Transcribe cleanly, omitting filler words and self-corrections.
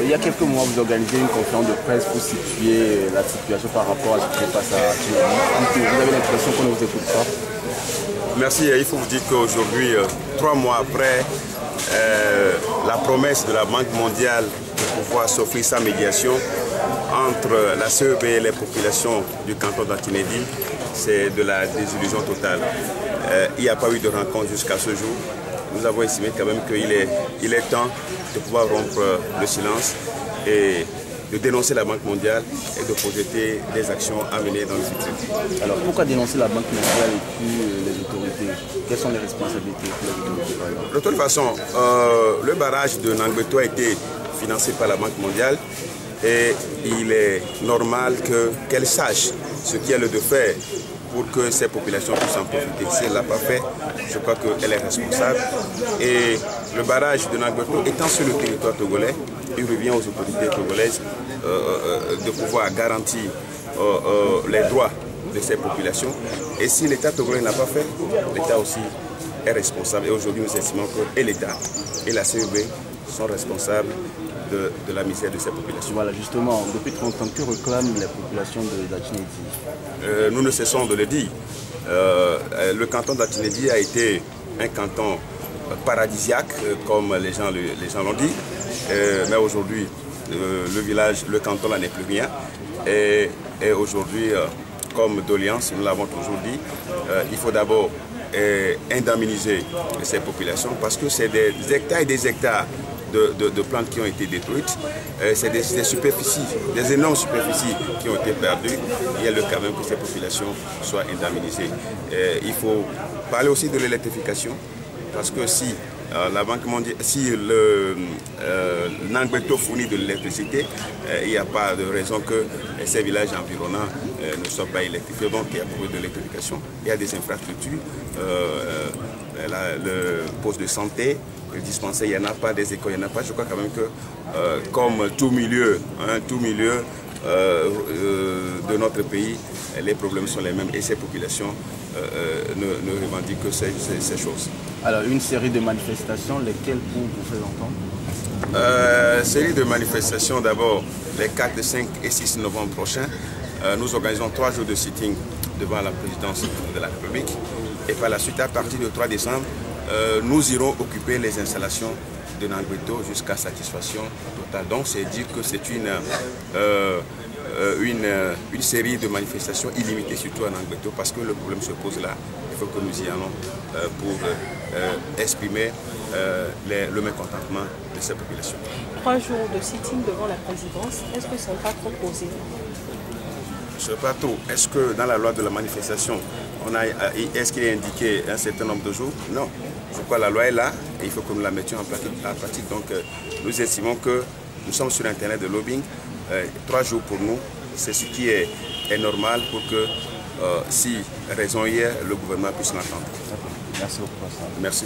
il y a quelques mois, vous organisez une conférence de presse pour situer la situation par rapport à ce qui se passe à Tunisie. Vous avez l'impression qu'on ne vous écoute pas? Merci. Il faut vous dire qu'aujourd'hui, 3 mois après la promesse de la Banque mondiale de pouvoir s'offrir sa médiation entre la CEB et les populations du canton d'Antinédi, c'est de la désillusion totale. Il n'y a pas eu de rencontre jusqu'à ce jour. Nous avons estimé quand même qu'il est temps de pouvoir rompre le silence et de dénoncer la Banque mondiale et de projeter des actions à mener dans le futur. Alors pourquoi dénoncer la Banque mondiale et puis les autorités? Quelles sont les responsabilités pour les autorités? De toute façon, le barrage de Nangbeto a été financé par la Banque mondiale et il est normal qu'elle sache ce qu'elle doit faire pour que ces populations puissent en profiter. Si elle ne l'a pas fait, je crois qu'elle est responsable. Et le barrage de Nangbeto étant sur le territoire togolais, il revient aux autorités togolaises de pouvoir garantir les droits de ces populations. Et si l'État togolais n'a pas fait, l'État aussi est responsable. Et aujourd'hui, nous estimons que et l'État et la CEB sont responsables de la misère de ces populations. Voilà, justement, depuis 30 ans, que réclament les populations d'Antinédi? Nous ne cessons de le dire. Le canton d'Antinédi a été un canton paradisiaque, comme les gens l'ont dit. Mais aujourd'hui, le canton là n'est plus rien. Et aujourd'hui, comme doléance, nous l'avons toujours dit, il faut d'abord indemniser ces populations parce que c'est des hectares et des hectares de plantes qui ont été détruites. C'est des superficies, des énormes superficies qui ont été perdues. Il y a le cas même que ces populations soient indemnisées. Il faut parler aussi de l'électrification parce que si la Banque mondiale, si le Nangbeto fournit de l'électricité, il n'y a pas de raison que ces villages environnants ne soient pas électrifiés. Donc il y a beaucoup d'électrification. Il y a des infrastructures, le poste de santé, le dispensaire, il n'y en a pas, des écoles, il n'y en a pas. Je crois quand même que comme tout milieu, de notre pays, les problèmes sont les mêmes et ces populations ne revendiquent que ces choses. Alors, une série de manifestations, lesquelles pour vous faire entendre? Série de manifestations, d'abord, les 4, 5 et 6 novembre prochains. Nous organisons 3 jours de sitting devant la présidence de la République. Et par la suite, à partir du 3 décembre, nous irons occuper les installations de Nangbeto jusqu'à satisfaction totale. Donc, c'est dire que c'est une série de manifestations illimitées, surtout à Nangbeto, parce que le problème se pose là. Il faut que nous y allons pour exprimer le mécontentement de ces populations. 3 jours de sitting devant la présidence, est-ce que ce n'est pas trop posé? Je ne sais pas trop. Est-ce que dans la loi de la manifestation, est-ce qu'il est indiqué un certain nombre de jours? Non. Je crois que la loi est là et il faut que nous la mettions en pratique. Donc nous estimons que nous sommes sur un terrain de lobbying. 3 jours pour nous, c'est ce qui est normal pour que si raison hier, le gouvernement puisse l'entendre. Merci beaucoup. Merci.